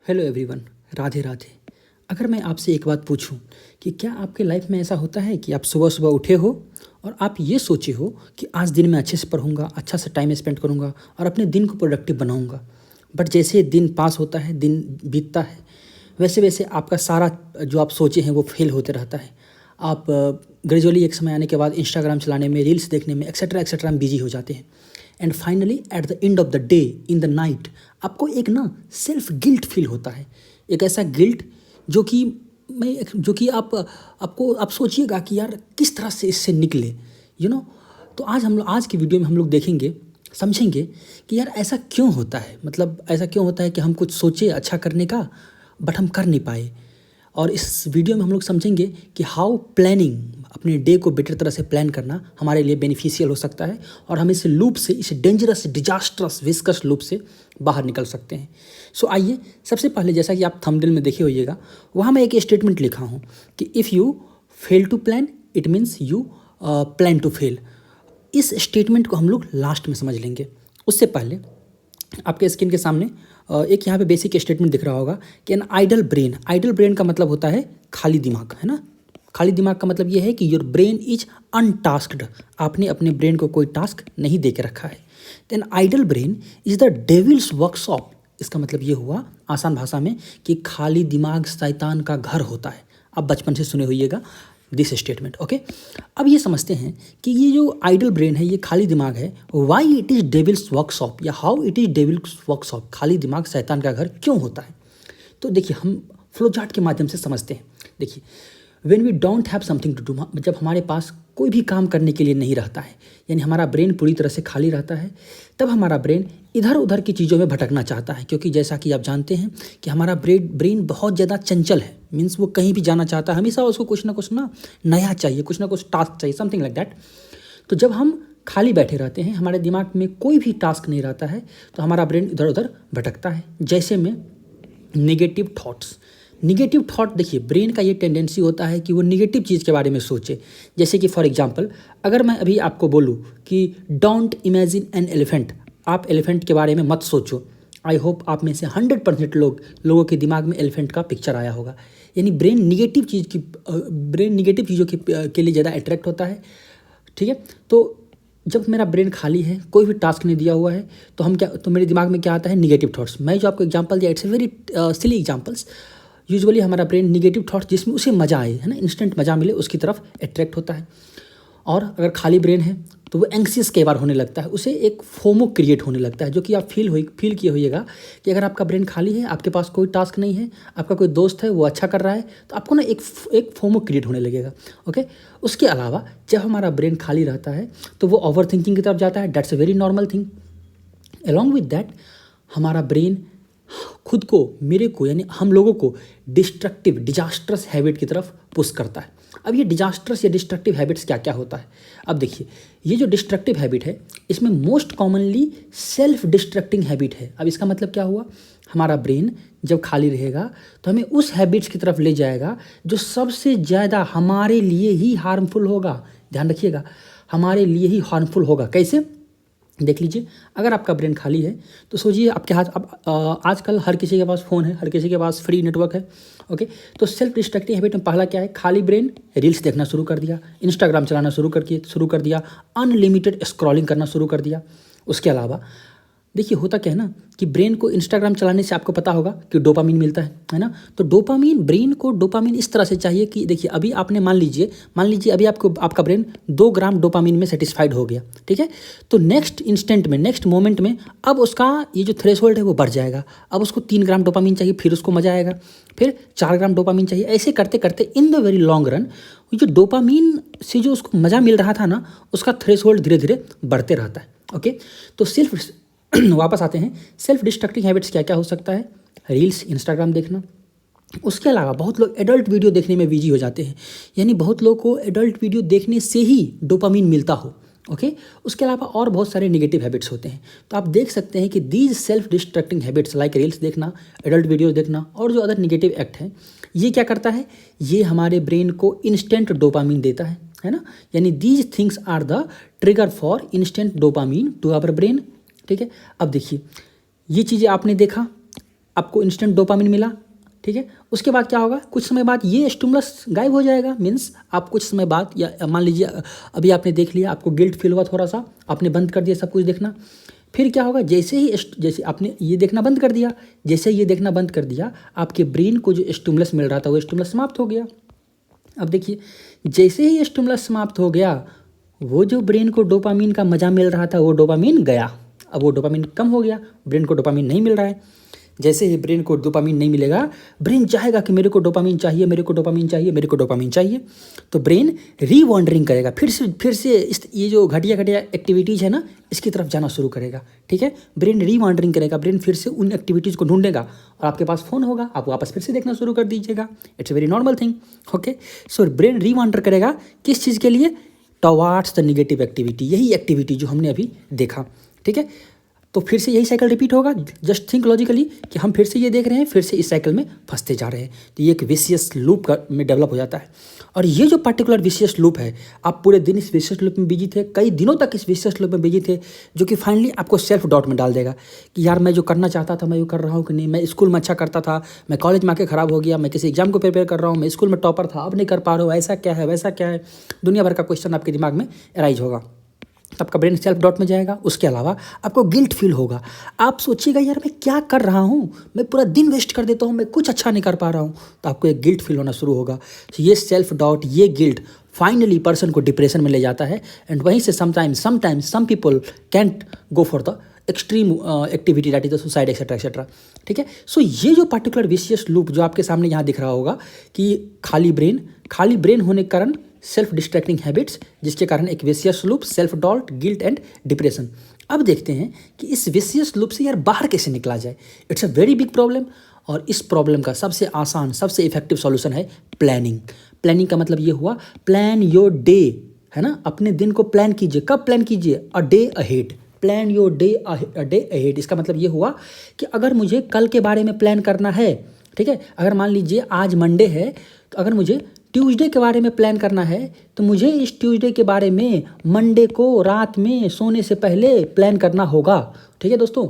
Hello everyone, Radhe Radhe. अगर मैं आपसे एक बात पूछूं कि क्या आपके लाइफ में ऐसा होता है कि आप सुबह सुबह उठे हो और आप ये सोचे हो कि आज दिन में अच्छे से पढ़ूंगा, अच्छा से टाइम स्पेंड करूंगा और अपने दिन को प्रोडक्टिव बनाऊंगा। बट जैसे दिन पास होता है, दिन बीतता है, वैसे वैसे आपका सारा जो आप सोचे हैं वो फेल होते रहता है। आप ग्रेजुअली एक समय आने के बाद इंस्टाग्राम चलाने में, रील्स देखने में, एक्सेट्रा एक्सेट्रा में बिजी हो जाते हैं। And finally at the end of the day, in the night, आपको एक ना सेल्फ गिल्ट फील होता है। एक ऐसा गिल्ट जो कि आप सोचिएगा कि यार किस तरह से इससे निकले, तो आज की वीडियो में हम लोग देखेंगे, समझेंगे कि यार ऐसा क्यों होता है। मतलब ऐसा क्यों होता है कि हम कुछ सोचे अच्छा करने का, बट हम कर नहीं पाए। और इस वीडियो में हम लोग समझेंगे कि हाउ प्लानिंग, अपने डे को बेटर तरह से प्लान करना हमारे लिए बेनिफिशियल हो सकता है और हम इस लूप से, इस डेंजरस, डिजास्ट्रस, विस्कस लूप से बाहर निकल सकते हैं। सो आइए, सबसे पहले जैसा कि आप थंबनेल में देखे होइएगा, वहाँ मैं एक स्टेटमेंट लिखा हूँ कि if you fail to plan it means you plan to fail. इस स्टेटमेंट को हम लोग लास्ट में समझ लेंगे। उससे पहले आपके स्क्रीन के सामने एक यहाँ पे बेसिक स्टेटमेंट दिख रहा होगा कि an idle brain. Idle brain का मतलब होता है खाली दिमाग, है ना। खाली दिमाग का मतलब ये है कि योर ब्रेन इज अनटास्क्ड। आपने अपने ब्रेन को कोई टास्क नहीं दे के रखा है। Then idle brain is the devil's workshop. इसका मतलब ये हुआ आसान भाषा में कि खाली दिमाग शैतान का घर होता है। आप बचपन से सुने होइएगा दिस स्टेटमेंट, ओके। अब ये समझते हैं कि ये जो आइडल ब्रेन है, ये खाली दिमाग है, why it is devil's workshop या how it is devil's workshop. खाली दिमाग शैतान का घर क्यों होता है? तो देखिए, हम फ्लो चार्ट के माध्यम से समझते हैं। देखिए, when we don't have something to do, जब हमारे पास कोई भी काम करने के लिए नहीं रहता है, यानी हमारा ब्रेन पूरी तरह से खाली रहता है, तब हमारा ब्रेन इधर उधर की चीज़ों में भटकना चाहता है। क्योंकि जैसा कि आप जानते हैं कि हमारा ब्रेन बहुत ज़्यादा चंचल है। मीन्स वो कहीं भी जाना चाहता है, हमेशा उसको कुछ ना कुछ नया चाहिए, कुछ ना कुछ टास्क चाहिए, समथिंग लाइक दैट। तो जब हम खाली बैठे रहते हैं, हमारे दिमाग में कोई भी टास्क नहीं रहता है, तो हमारा ब्रेन इधर उधर भटकता है। जैसे में निगेटिव थॉट्स। निगेटिव थॉट, देखिए, ब्रेन का ये टेंडेंसी होता है कि वो निगेटिव चीज़ के बारे में सोचे। जैसे कि फॉर एग्जांपल, अगर मैं अभी आपको बोलूँ कि डोंट इमेजिन एन एलिफेंट, आप एलिफेंट के बारे में मत सोचो। आई होप आप में से 100% लोगों के दिमाग में एलिफेंट का पिक्चर आया होगा। यानी ब्रेन निगेटिव चीज़ों के लिए ज़्यादा अट्रैक्ट होता है, ठीक है। तो जब मेरा ब्रेन खाली है, कोई भी टास्क नहीं दिया हुआ है, तो मेरे दिमाग में क्या आता है? Negative thoughts. मैं जो आपको एग्जांपल दिया, it's a very silly examples. Usually हमारा ब्रेन निगेटिव थॉट्स, जिसमें उसे मज़ा आए, है ना, इंस्टेंट मज़ा मिले, उसकी तरफ अट्रैक्ट होता है। और अगर खाली ब्रेन है तो वो एंग्सियस कई बार होने लगता है, उसे एक फोमो क्रिएट होने लगता है, जो कि आप फील किए होइएगा कि अगर आपका ब्रेन खाली है, आपके पास कोई टास्क नहीं है, आपका कोई दोस्त है वो अच्छा कर रहा है, तो आपको ना एक फोमो क्रिएट होने लगेगा, ओके। उसके अलावा जब हमारा ब्रेन खाली रहता है तो वो ओवर थिंकिंग की तरफ जाता है। That's a very normal thing. Along with that, हमारा ब्रेन खुद को, मेरे को, यानी हम लोगों को डिस्ट्रक्टिव, डिजास्ट्रस हैबिट की तरफ पुश करता है। अब ये डिजास्ट्रस या डिस्ट्रक्टिव हैबिट्स क्या क्या होता है? अब देखिए, ये जो डिस्ट्रक्टिव हैबिट है, इसमें most commonly self distracting habit है। अब इसका मतलब क्या हुआ? हमारा ब्रेन जब खाली रहेगा तो हमें उस हैबिट्स की तरफ ले जाएगा जो सबसे ज़्यादा हमारे लिए ही हार्मफुल होगा। ध्यान रखिएगा, हमारे लिए ही हार्मफुल होगा। कैसे? देख लीजिए, अगर आपका ब्रेन खाली है तो सोचिए आपके हाथ, अब आजकल हर किसी के पास फ़ोन है, हर किसी के पास फ्री नेटवर्क है, ओके। तो सेल्फ डिस्ट्रक्टिव हैबिट में पहला क्या है? खाली ब्रेन रील्स देखना शुरू कर दिया, इंस्टाग्राम चलाना शुरू कर दिया, अनलिमिटेड स्क्रॉलिंग करना शुरू कर दिया। उसके अलावा देखिए, होता क्या है ना कि ब्रेन को इंस्टाग्राम चलाने से आपको पता होगा कि डोपामीन मिलता है ना। तो डोपामीन, ब्रेन को डोपामीन इस तरह से चाहिए कि देखिए, अभी आपने मान लीजिए अभी आपका ब्रेन 2 ग्राम डोपामीन में सेटिस्फाइड हो गया, ठीक है। तो नेक्स्ट इंस्टेंट में, नेक्स्ट मोमेंट में अब उसका ये जो थ्रेशोल्ड है वो बढ़ जाएगा। अब उसको 3 ग्राम डोपामीन चाहिए, फिर उसको मज़ा आएगा, फिर 4 ग्राम डोपामीन चाहिए। ऐसे करते करते in the very long run, जो डोपामीन से जो उसको मज़ा मिल रहा था ना, उसका थ्रेशोल्ड धीरे धीरे बढ़ते रहता है, ओके। तो वापस आते हैं, सेल्फ डिस्ट्रक्टिव हैबिट्स क्या क्या हो सकता है? रील्स, इंस्टाग्राम देखना। उसके अलावा बहुत लोग एडल्ट वीडियो देखने में बिजी हो जाते हैं, यानी बहुत लोग को एडल्ट वीडियो देखने से ही डोपामीन मिलता हो, ओके। उसके अलावा और बहुत सारे नेगेटिव हैबिट्स होते हैं। तो आप देख सकते हैं कि these self distracting habits like reels देखना, एडल्ट वीडियो देखना और जो अदर नेगेटिव एक्ट हैं, ये क्या करता है? ये हमारे ब्रेन को इंस्टेंट डोपामीन देता है ना। यानी these things are the trigger for instant dopamine to our brain, ठीक है। अब देखिए, ये चीज़ें आपने देखा, आपको इंस्टेंट डोपामिन मिला, ठीक है। उसके बाद क्या होगा, कुछ समय बाद ये स्टिमुलस गायब हो जाएगा। मीन्स आप कुछ समय बाद, या मान लीजिए अभी आपने देख लिया, आपको गिल्ट फील हुआ थोड़ा सा, आपने बंद कर दिया सब कुछ देखना। फिर क्या होगा, जैसे आपने ये देखना बंद कर दिया, जैसे ये देखना बंद कर दिया, आपके ब्रेन को जो स्टिमुलस मिल रहा था वो स्टिमुलस समाप्त हो गया। अब देखिए, जैसे ही ये स्टिमुलस समाप्त हो गया, वो जो ब्रेन को डोपामिन का मज़ा मिल रहा था वो डोपामिन गया। अब वो डोपामिन कम हो गया, ब्रेन को डोपामिन नहीं मिल रहा है। जैसे ही ब्रेन को डोपामिन नहीं मिलेगा, ब्रेन चाहेगा कि मेरे को डोपामिन चाहिए, मेरे को डोपामिन चाहिए, मेरे को डोपामिन चाहिए। तो ब्रेन रीवॉन्डरिंग करेगा, फिर से ये जो घटिया एक्टिविटीज़ है ना, इसकी तरफ जाना शुरू करेगा, ठीक है। ब्रेन रीवॉन्डरिंग करेगा, ब्रेन फिर से उन एक्टिविटीज़ को ढूंढेगा, और आपके पास फ़ोन होगा, आप वापस फिर से देखना शुरू कर दीजिएगा। It's a very normal thing, okay. So brain rewander करेगा किस चीज़ के लिए, टुवर्ड्स द नेगेटिव एक्टिविटी, यही एक्टिविटी जो हमने अभी देखा, ठीक है। तो फिर से यही साइकिल रिपीट होगा। जस्ट थिंक लॉजिकली कि हम फिर से ये देख रहे हैं, फिर से इस साइकिल में फंसते जा रहे हैं। तो ये एक विशियस लूप में डेवलप हो जाता है। और ये जो पर्टिकुलर विशियस लूप है, आप पूरे दिन इस विशियस लूप में बिजी थे, कई दिनों तक इस विशियस लूप में बिजी थे, जो कि फाइनली आपको सेल्फ डाउट में डाल देगा कि यार मैं जो करना चाहता था मैं वो कर रहा हूँ कि नहीं, मैं स्कूल में अच्छा करता था, मैं कॉलेज में आके ख़राब हो गया, मैं किसी एग्जाम को प्रिपेयर कर रहा हूँ, मैं स्कूल में टॉपर था, अब नहीं कर पा रहा हूँ, ऐसा क्या है, वैसा क्या है। दुनिया भर का क्वेश्चन आपके दिमाग में अराइज होगा। आपका ब्रेन सेल्फ डाउट में जाएगा। उसके अलावा आपको गिल्ट फील होगा। आप सोचिएगा यार मैं क्या कर रहा हूँ, मैं पूरा दिन वेस्ट कर देता हूँ, मैं कुछ अच्छा नहीं कर पा रहा हूँ। तो आपको एक गिल्ट फील होना शुरू होगा। तो ये सेल्फ डाउट, ये गिल्ट फाइनली पर्सन को डिप्रेशन में ले जाता है। एंड वहीं से sometimes some people can't go for the extreme activity, that is the suicide etcetera etcetera, ठीक है। सो ये जो पर्टिकुलर विशियस लूप जो आपके सामने यहाँ दिख रहा होगा कि खाली ब्रेन होने के कारण सेल्फ डिस्ट्रैक्टिंग हैबिट्स, जिसके कारण एक vicious loop, self doubt, guilt and depression. अब देखते हैं कि इस विशियस लूप से यार बाहर कैसे निकला जाए। It's a very big problem, और इस प्रॉब्लम का सबसे आसान, सबसे इफेक्टिव सॉल्यूशन है प्लानिंग। प्लानिंग का मतलब ये हुआ, प्लान योर डे, है ना। अपने दिन को प्लान कीजिए। कब प्लान कीजिए, अ day ahead. Plan your day a day ahead. इसका मतलब ये हुआ कि अगर मुझे कल के बारे में प्लान करना है, ठीक है, अगर मान लीजिए आज मंडे है, तो अगर मुझे ट्यूसडे के बारे में प्लान करना है, तो मुझे इस ट्यूसडे के बारे में मंडे को रात में सोने से पहले प्लान करना होगा, ठीक है दोस्तों।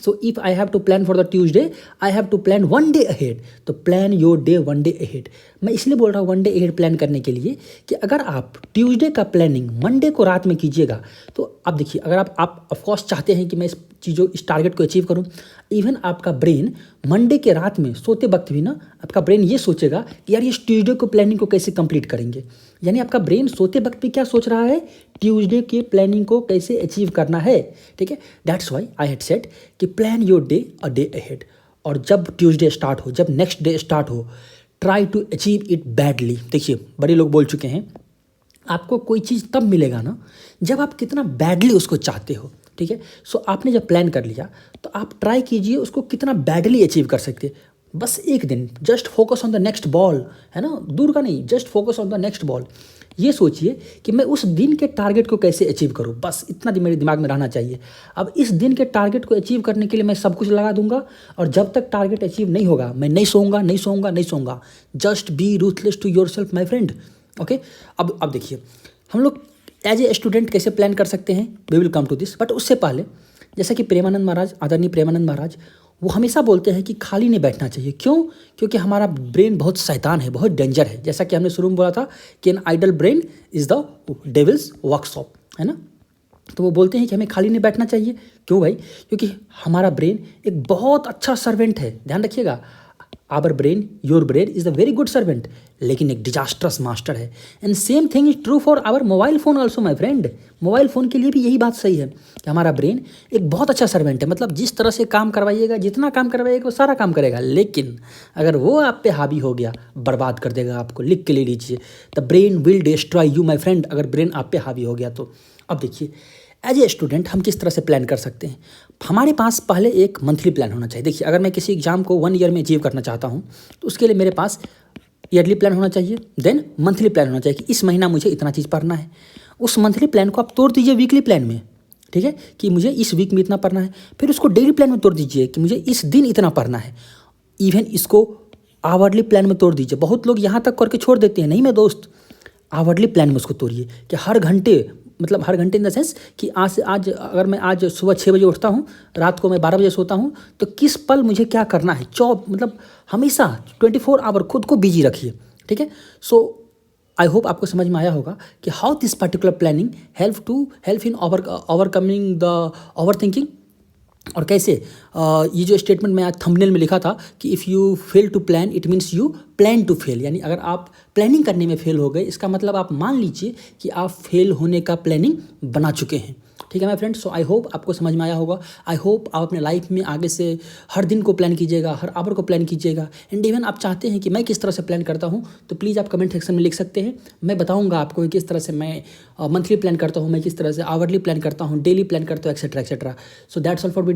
So if I have to plan for the Tuesday, I have to plan one day ahead. तो plan your day one day ahead. मैं इसलिए बोल रहा हूँ वन डे अहेड प्लान करने के लिए कि अगर आप ट्यूसडे का प्लानिंग मंडे को रात में कीजिएगा, तो आप देखिए, अगर आप ऑफकोर्स चाहते हैं कि मैं इस टारगेट को अचीव करूँ, इवन आपका ब्रेन मंडे के रात में सोते वक्त भी ना, आपका ब्रेन ये सोचेगा कि यार ये ट्यूसडे को प्लानिंग को कैसे कंप्लीट करेंगे। यानी आपका ब्रेन सोते वक्त भी क्या सोच रहा है, ट्यूसडे के प्लानिंग को कैसे अचीव करना है, ठीक है। That's why I had said कि plan your day a day ahead. और जब ट्यूसडे स्टार्ट हो, जब नेक्स्ट डे स्टार्ट हो, try to achieve it badly. देखिए, बड़े लोग बोल चुके हैं, आपको कोई चीज़ तब मिलेगा ना जब आप कितना बैडली उसको चाहते हो, ठीक है। सो आपने जब प्लान कर लिया, तो आप ट्राई कीजिए उसको कितना बैडली अचीव कर सकते हैं। बस एक दिन just focus on the next ball, है ना, दूर का नहीं, just focus on the next ball. ये सोचिए कि मैं उस दिन के टारगेट को कैसे अचीव करूँ, बस इतना मेरे दिमाग में रहना चाहिए। अब इस दिन के टारगेट को अचीव करने के लिए मैं सब कुछ लगा दूंगा, और जब तक टारगेट अचीव नहीं होगा मैं नहीं सोऊंगा। Just be ruthless to yourself my friend, okay. अब देखिए, हम लोग एज ए स्टूडेंट कैसे प्लान कर सकते हैं, we will come to this. But उससे पहले, जैसा कि प्रेमानंद महाराज, आदरणीय प्रेमानंद महाराज, वो हमेशा बोलते हैं कि खाली नहीं बैठना चाहिए। क्यों? क्योंकि हमारा ब्रेन बहुत शैतान है, बहुत डेंजर है। जैसा कि हमने शुरू में बोला था कि an idle brain is the devil's workshop, है ना। तो वो बोलते हैं कि हमें खाली नहीं बैठना चाहिए। क्यों भाई? क्योंकि हमारा ब्रेन एक बहुत अच्छा सर्वेंट है। ध्यान रखिएगा, our brain, your brain is the very good servant, लेकिन एक डिजास्ट्रस मास्टर है। And same thing is true for our mobile phone also my friend. Mobile phone के लिए भी यही बात सही है कि हमारा ब्रेन एक बहुत अच्छा सर्वेंट है। मतलब जिस तरह से काम करवाइएगा, जितना काम करवाइएगा वो सारा काम करेगा, लेकिन अगर वो आप पे हावी हो गया, बर्बाद कर देगा आपको। लिख के ले लीजिए, the brain will destroy you my friend, अगर ब्रेन आप पे हावी हो गया तो। अब देखिए, एज ए स्टूडेंट हम किस तरह से प्लान कर सकते हैं। हमारे पास पहले एक मंथली प्लान होना चाहिए। देखिए, अगर मैं किसी एग्जाम को 1 ईयर में अचीव करना चाहता हूँ, तो उसके लिए मेरे पास ईयरली प्लान होना चाहिए, देन मंथली प्लान होना चाहिए कि इस महीना मुझे इतना चीज़ पढ़ना है। उस मंथली प्लान को आप तोड़ दीजिए वीकली प्लान में, ठीक है, कि मुझे इस वीक में इतना पढ़ना है। फिर उसको डेली प्लान में तोड़ दीजिए कि मुझे इस दिन इतना पढ़ना है। इवन इसको आवरली प्लान में तोड़ दीजिए। बहुत लोग यहाँ तक करके छोड़ देते हैं। नहीं मैं दोस्त, आवरली प्लान में उसको तोड़िए कि हर घंटे मतलब हर घंटे इन द सेंस कि आज अगर मैं आज सुबह 6 बजे उठता हूँ, रात को मैं 12 बजे सोता हूँ, तो किस पल मुझे क्या करना है। मतलब हमेशा 24 आवर खुद को बिजी रखिए, ठीक है। सो आई होप आपको समझ में आया होगा कि how this particular planning help in overcoming the over thinking. और कैसे ये जो स्टेटमेंट मैं आज थंबनेल में लिखा था कि if you fail to plan it means you plan to fail, यानी अगर आप प्लानिंग करने में फेल हो गए, इसका मतलब आप मान लीजिए कि आप फेल होने का प्लानिंग बना चुके हैं, ठीक है my friends. So I hope आपको समझ में आया होगा। आई होप आप अपने लाइफ में आगे से हर दिन को प्लान कीजिएगा, हर आवर को प्लान कीजिएगा। एंड इवन आप चाहते हैं कि मैं किस तरह से प्लान करता हूँ, तो प्लीज़ आप कमेंट सेक्शन में लिख सकते हैं। मैं बताऊँगा आपको कि किस तरह से मैं मंथली प्लान करता हूँ, मैं किस तरह से आवरली प्लान करता हूँ, डेली प्लान करता हूँ, etcetera etcetera. So that's all for